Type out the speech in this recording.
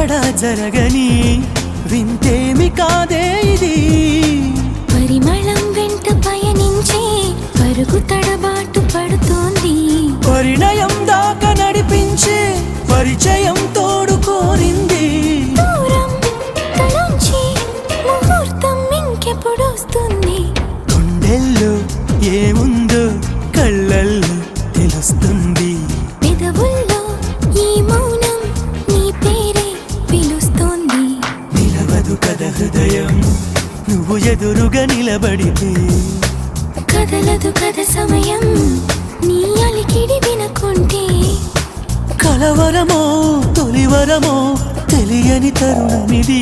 ఎక్కడా జరగని వింతేమి కాదే ఇది పరిమళం వెంట పయనించే పరుగు తడబాటు పడుతోంది పరిణయం దాకా నడిపించే పరిచయం తోడు కోరింది దూరం తలంచి ముహూర్తం ఇంకెప్పుడొస్తుంది గుండెల్లో ఏముందో కళ్ళల్లో తెలుస్తుంది పెదవుల్లో ఈ మౌనం నీ పేరే పిలుస్తోంది నిలవదు కథ హృదయం నువ్వు ఎదురుగా నిలబడితే కదలదు కథ సమయం నీ అలికిడి వినకుంటే కలవరమో తొలివరమో తెలియని తరుణమిది